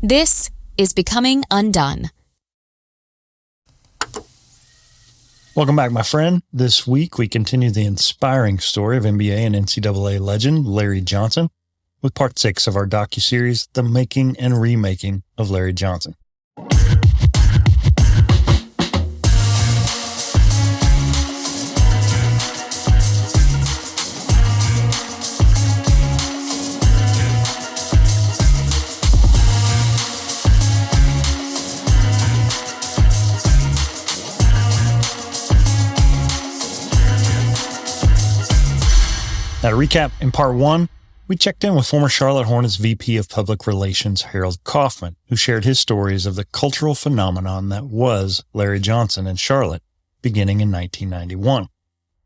This is Becoming Undone. Welcome back, my friend. This week, we continue the inspiring story of NBA and NCAA legend Larry Johnson with part 6 of our docuseries, The Making and Remaking of Larry Johnson. Now, to recap, in part 1, we checked in with former Charlotte Hornets VP of Public Relations Harold Kaufman, who shared his stories of the cultural phenomenon that was Larry Johnson in Charlotte, beginning in 1991.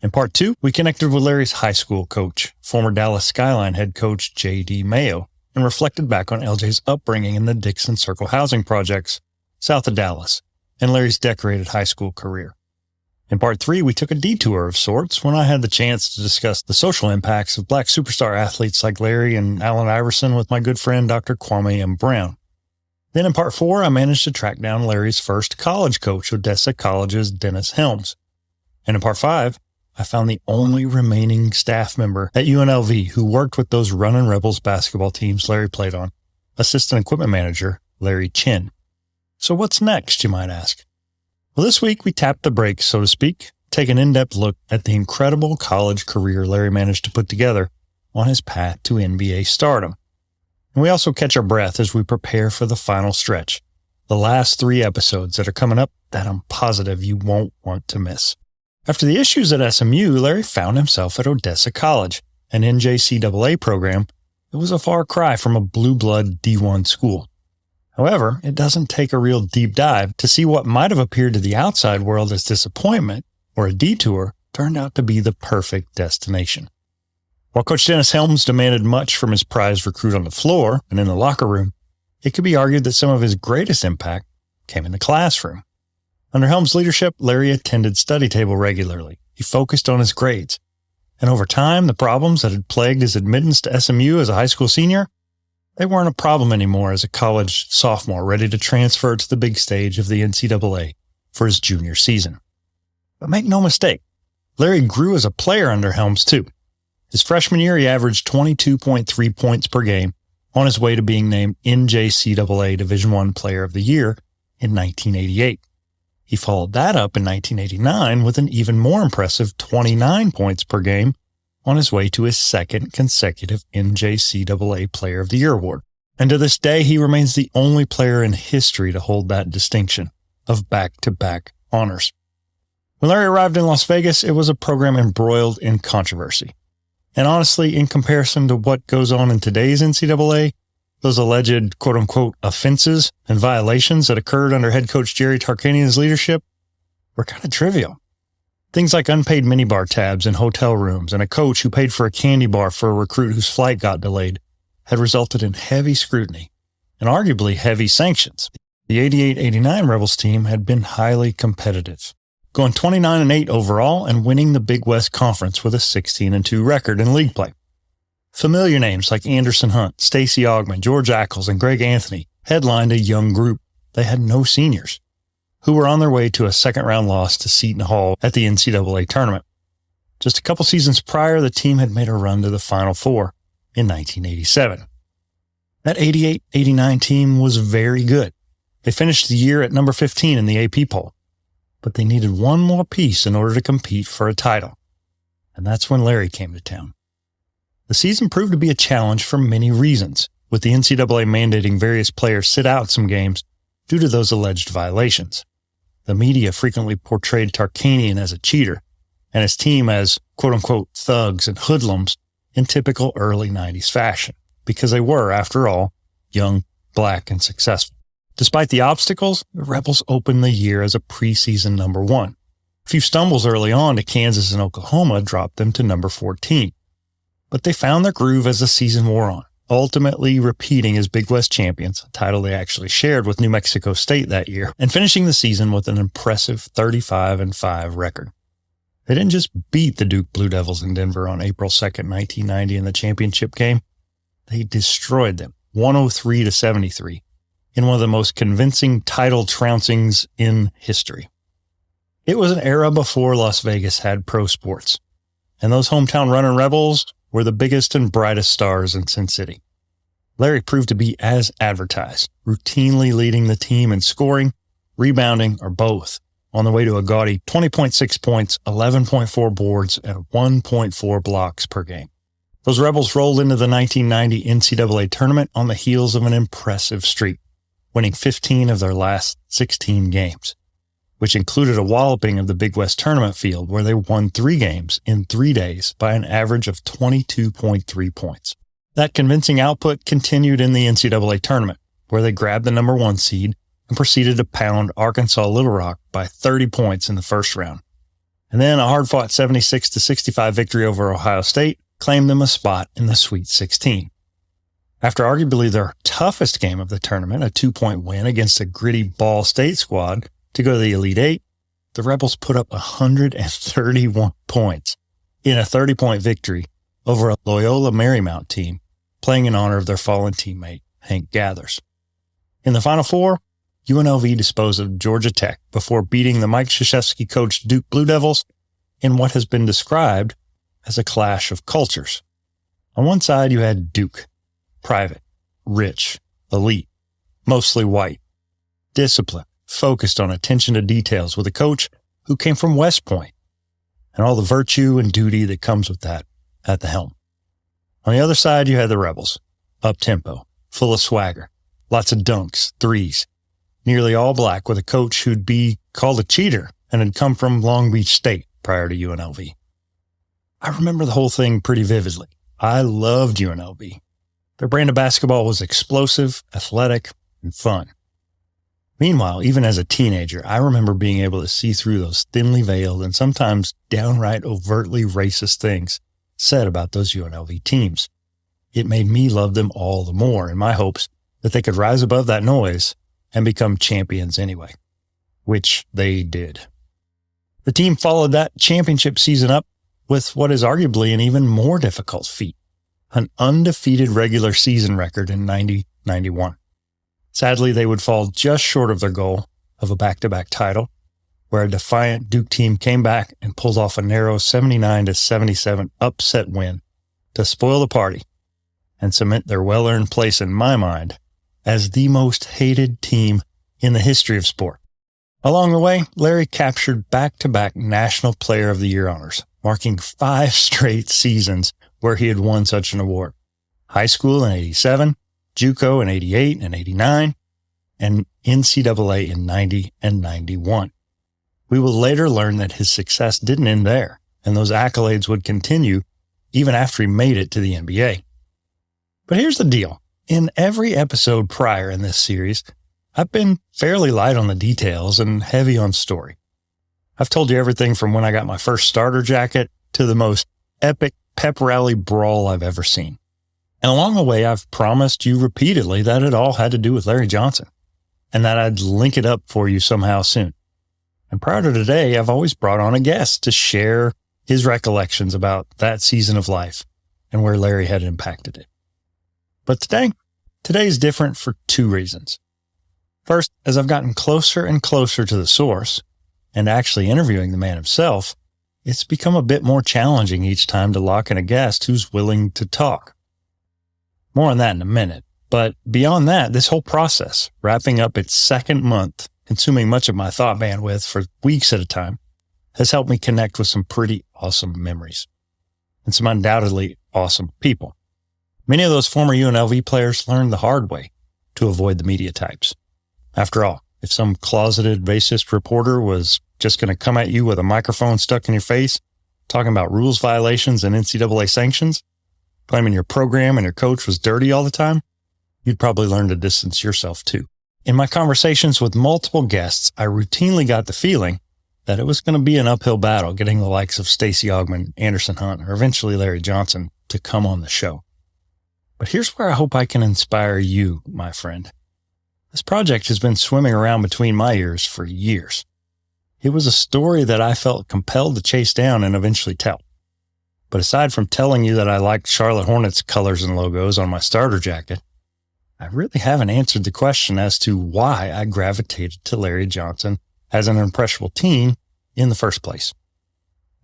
In part 2, we connected with Larry's high school coach, former Dallas Skyline head coach J.D. Mayo, and reflected back on LJ's upbringing in the Dixon Circle housing projects south of Dallas, and Larry's decorated high school career. In part 3, we took a detour of sorts when I had the chance to discuss the social impacts of black superstar athletes like Larry and Allen Iverson with my good friend Dr. Kwame M. Brown. Then in part 4, I managed to track down Larry's first college coach, Odessa College's Dennis Helms. And in part 5, I found the only remaining staff member at UNLV who worked with those Runnin' Rebels basketball teams Larry played on, assistant equipment manager Larry Chin. So what's next, you might ask? Well, this week we tapped the brakes, so to speak, take an in-depth look at the incredible college career Larry managed to put together on his path to NBA stardom. And we also catch our breath as we prepare for the final stretch, the last 3 episodes that are coming up that I'm positive you won't want to miss. After the issues at SMU, Larry found himself at Odessa College, an NCAA program that was a far cry from a blue blood D1 school. However, it doesn't take a real deep dive to see what might have appeared to the outside world as disappointment or a detour turned out to be the perfect destination. While Coach Dennis Helms demanded much from his prized recruit on the floor and in the locker room, it could be argued that some of his greatest impact came in the classroom. Under Helms' leadership, Larry attended study table regularly. He focused on his grades. And over time, the problems that had plagued his admittance to SMU as a high school senior, they weren't a problem anymore as a college sophomore ready to transfer to the big stage of the NCAA for his junior season. But make no mistake, Larry grew as a player under Helms too. His freshman year, he averaged 22.3 points per game on his way to being named NCAA Division I Player of the Year in 1988. He followed that up in 1989 with an even more impressive 29 points per game on his way to his second consecutive NCAA Player of the Year award. And to this day, he remains the only player in history to hold that distinction of back-to-back honors. When Larry arrived in Las Vegas, it was a program embroiled in controversy. And honestly, in comparison to what goes on in today's NCAA, those alleged quote-unquote offenses and violations that occurred under head coach Jerry Tarkanian's leadership were kind of trivial. Things like unpaid minibar tabs in hotel rooms and a coach who paid for a candy bar for a recruit whose flight got delayed had resulted in heavy scrutiny and arguably heavy sanctions. The 88-89 Rebels team had been highly competitive, going 29-8 overall and winning the Big West Conference with a 16-2 record in league play. Familiar names like Anderson Hunt, Stacey Augmon, George Ackles, and Greg Anthony headlined a young group. They had no seniors, who were on their way to a second-round loss to Seton Hall at the NCAA tournament. Just a couple seasons prior, the team had made a run to the Final Four in 1987. That 88-89 team was very good. They finished the year at number 15 in the AP poll, but they needed one more piece in order to compete for a title. And that's when Larry came to town. The season proved to be a challenge for many reasons, with the NCAA mandating various players sit out some games due to those alleged violations. The media frequently portrayed Tarkanian as a cheater and his team as quote-unquote thugs and hoodlums in typical early 90s fashion, because they were, after all, young, black, and successful. Despite the obstacles, the Rebels opened the year as a preseason number 1. A few stumbles early on to Kansas and Oklahoma dropped them to number 14. But they found their groove as the season wore on, ultimately repeating as Big West champions, a title they actually shared with New Mexico State that year, and finishing the season with an impressive 35-5 record. They didn't just beat the Duke Blue Devils in Denver on April 2nd, 1990 in the championship game. They destroyed them 103-73 in one of the most convincing title trouncings in history. It was an era before Las Vegas had pro sports, and those hometown running Rebels were the biggest and brightest stars in Sin City. Larry proved to be as advertised, routinely leading the team in scoring, rebounding, or both, on the way to a gaudy 20.6 points, 11.4 boards, and 1.4 blocks per game. Those Rebels rolled into the 1990 NCAA tournament on the heels of an impressive streak, winning 15 of their last 16 games, which included a walloping of the Big West tournament field where they won 3 games in 3 days by an average of 22.3 points. That convincing output continued in the NCAA tournament, where they grabbed the number 1 seed and proceeded to pound Arkansas Little Rock by 30 points in the first round. And then a hard-fought 76-65 victory over Ohio State claimed them a spot in the Sweet 16. After arguably their toughest game of the tournament, a 2-point win against a gritty Ball State squad to go to the Elite Eight, the Rebels put up 131 points in a 30-point victory over a Loyola Marymount team, playing in honor of their fallen teammate, Hank Gathers. In the Final Four, UNLV disposed of Georgia Tech before beating the Mike Krzyzewski-coached Duke Blue Devils in what has been described as a clash of cultures. On one side, you had Duke, private, rich, elite, mostly white, disciplined, focused on attention to details with a coach who came from West Point and all the virtue and duty that comes with that at the helm. On the other side, you had the Rebels, up-tempo, full of swagger, lots of dunks, threes, nearly all black with a coach who'd be called a cheater and had come from Long Beach State prior to UNLV. I remember the whole thing pretty vividly. I loved UNLV. Their brand of basketball was explosive, athletic, and fun. Meanwhile, even as a teenager, I remember being able to see through those thinly veiled and sometimes downright overtly racist things said about those UNLV teams. It made me love them all the more in my hopes that they could rise above that noise and become champions anyway, which they did. The team followed that championship season up with what is arguably an even more difficult feat, an undefeated regular season record in 90-91. Sadly, they would fall just short of their goal of a back-to-back title, where a defiant Duke team came back and pulled off a narrow 79-77 upset win to spoil the party and cement their well-earned place in my mind as the most hated team in the history of sport. Along the way, Larry captured back-to-back National Player of the Year honors, marking 5 straight seasons where he had won such an award. High school in 87, JUCO in 88 and 89, and NCAA in 90 and 91. We will later learn that his success didn't end there, and those accolades would continue even after he made it to the NBA. But here's the deal. In every episode prior in this series, I've been fairly light on the details and heavy on story. I've told you everything from when I got my first starter jacket to the most epic pep rally brawl I've ever seen. And along the way, I've promised you repeatedly that it all had to do with Larry Johnson and that I'd link it up for you somehow soon. And prior to today, I've always brought on a guest to share his recollections about that season of life and where Larry had impacted it. But today is different for 2 reasons. First, as I've gotten closer and closer to the source and actually interviewing the man himself, it's become a bit more challenging each time to lock in a guest who's willing to talk. More on that in a minute. But beyond that, this whole process, wrapping up its 2nd month, consuming much of my thought bandwidth for weeks at a time, has helped me connect with some pretty awesome memories and some undoubtedly awesome people. Many of those former UNLV players learned the hard way to avoid the media types. After all, if some closeted racist reporter was just going to come at you with a microphone stuck in your face, talking about rules violations and NCAA sanctions, claiming your program and your coach was dirty all the time, you'd probably learn to distance yourself too. In my conversations with multiple guests, I routinely got the feeling that it was going to be an uphill battle getting the likes of Stacey Augmon, Anderson Hunt, or eventually Larry Johnson to come on the show. But here's where I hope I can inspire you, my friend. This project has been swimming around between my ears for years. It was a story that I felt compelled to chase down and eventually tell. But aside from telling you that I liked Charlotte Hornets colors and logos on my starter jacket, I really haven't answered the question as to why I gravitated to Larry Johnson as an impressionable teen in the first place.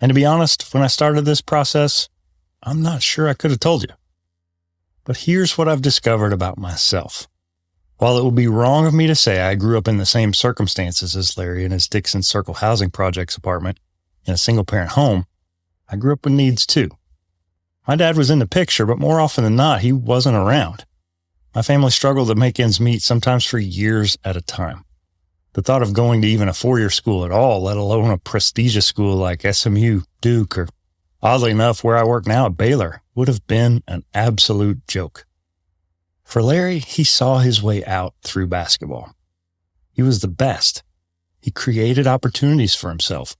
And to be honest, when I started this process, I'm not sure I could have told you. But here's what I've discovered about myself. While it would be wrong of me to say I grew up in the same circumstances as Larry in his Dixon Circle housing projects apartment in a single-parent home, I grew up with needs too. My dad was in the picture, but more often than not, he wasn't around. My family struggled to make ends meet, sometimes for years at a time. The thought of going to even a four-year school at all, let alone a prestigious school like SMU, Duke, or oddly enough, where I work now at Baylor, would have been an absolute joke. For Larry, he saw his way out through basketball. He was the best. He created opportunities for himself,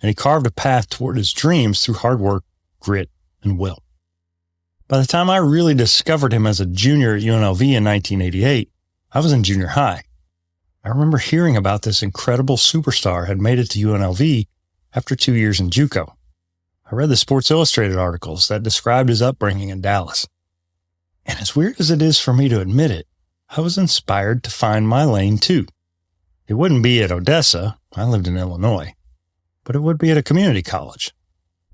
and he carved a path toward his dreams through hard work, grit, and will. By the time I really discovered him as a junior at UNLV in 1988, I was in junior high. I remember hearing about this incredible superstar had made it to UNLV after 2 years in JUCO. I read the Sports Illustrated articles that described his upbringing in Dallas. And as weird as it is for me to admit it, I was inspired to find my lane too. It wouldn't be at Odessa, I lived in Illinois, but it would be at a community college.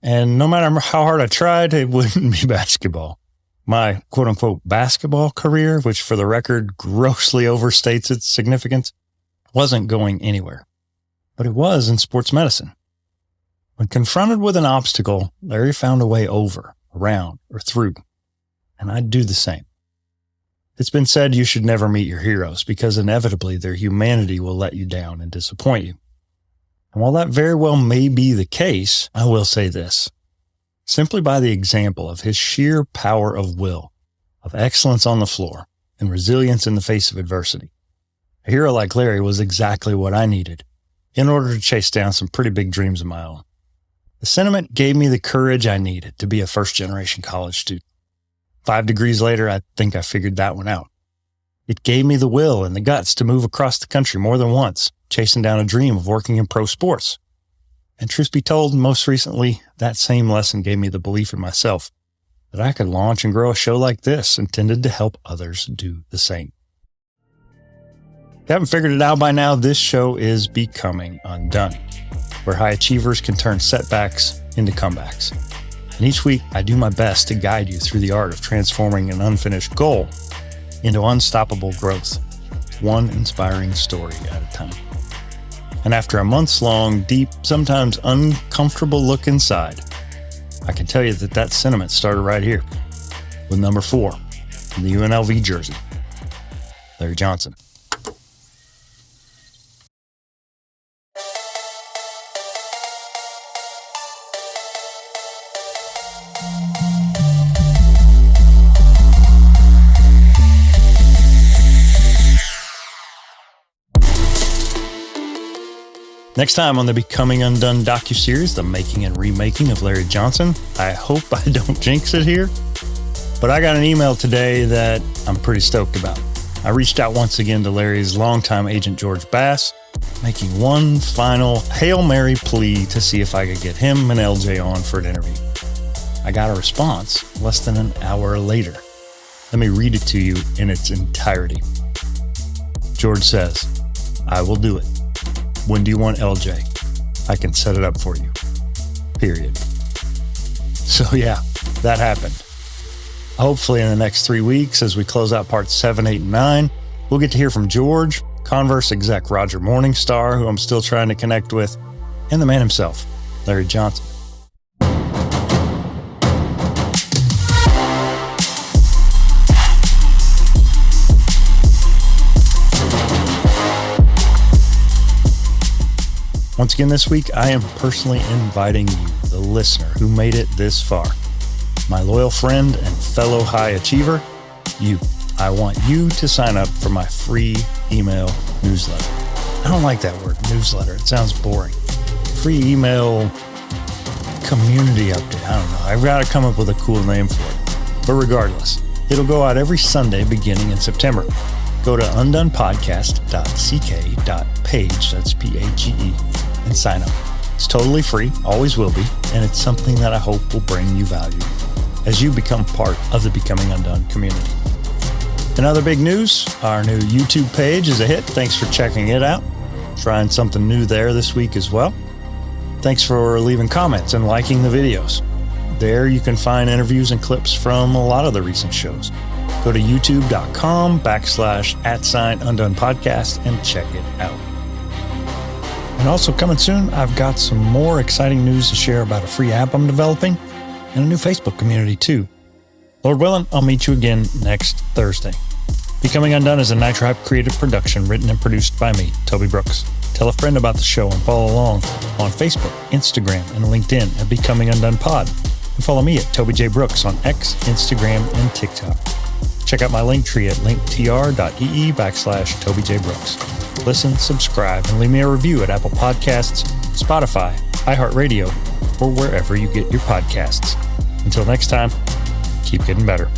And no matter how hard I tried, it wouldn't be basketball. My quote-unquote basketball career, which for the record grossly overstates its significance, wasn't going anywhere. But it was in sports medicine. When confronted with an obstacle, Larry found a way over, around, or through. And I'd do the same. It's been said you should never meet your heroes because inevitably their humanity will let you down and disappoint you. And while that very well may be the case, I will say this. Simply by the example of his sheer power of will, of excellence on the floor, and resilience in the face of adversity, a hero like Larry was exactly what I needed in order to chase down some pretty big dreams of my own. The sentiment gave me the courage I needed to be a first-generation college student. 5 degrees later, I think I figured that one out. It gave me the will and the guts to move across the country more than once, chasing down a dream of working in pro sports. And truth be told, most recently, that same lesson gave me the belief in myself that I could launch and grow a show like this intended to help others do the same. If you haven't figured it out by now, this show is Becoming Undone, where high achievers can turn setbacks into comebacks. And each week, I do my best to guide you through the art of transforming an unfinished goal into unstoppable growth, one inspiring story at a time. And after a months-long, deep, sometimes uncomfortable look inside, I can tell you that sentiment started right here with number 4 in the UNLV jersey, Larry Johnson. Next time on the Becoming Undone docuseries, the making and remaking of Larry Johnson. I hope I don't jinx it here, but I got an email today that I'm pretty stoked about. I reached out once again to Larry's longtime agent, George Bass, making one final Hail Mary plea to see if I could get him and LJ on for an interview. I got a response less than an hour later. Let me read it to you in its entirety. George says, "I will do it. When do you want LJ? I can set it up for you. Period." So yeah, that happened. Hopefully in the next 3 weeks, as we close out parts 7, 8, and 9, we'll get to hear from George, Converse exec Roger Morningstar, who I'm still trying to connect with, and the man himself, Larry Johnson. Once again this week, I am personally inviting you, the listener who made it this far, my loyal friend and fellow high achiever, you. I want you to sign up for my free email newsletter. I don't like that word, newsletter. It sounds boring. Free email community update. I don't know. I've got to come up with a cool name for it. But regardless, it'll go out every Sunday beginning in September. Go to undonepodcast.ck.page, that's P-A-G-E, and sign up. It's totally free, always will be, and it's something that I hope will bring you value as you become part of the Becoming Undone community. In other big news, our new YouTube page is a hit. Thanks for checking it out. Trying something new there this week as well. Thanks for leaving comments and liking the videos. There you can find interviews and clips from a lot of the recent shows. Go to youtube.com/@UnDone podcast and check it out. And also coming soon, I've got some more exciting news to share about a free app I'm developing and a new Facebook community too. Lord willing, I'll meet you again next Thursday. Becoming Undone is a Nitro Hype creative production written and produced by me, Toby Brooks. Tell a friend about the show and follow along on Facebook, Instagram, and LinkedIn at Becoming Undone Pod. And follow me at Toby J. Brooks on X, Instagram, and TikTok. Check out my link tree at linktr.ee/Toby J. Brooks. Listen, subscribe, and leave me a review at Apple Podcasts, Spotify, iHeartRadio, or wherever you get your podcasts. Until next time, keep getting better.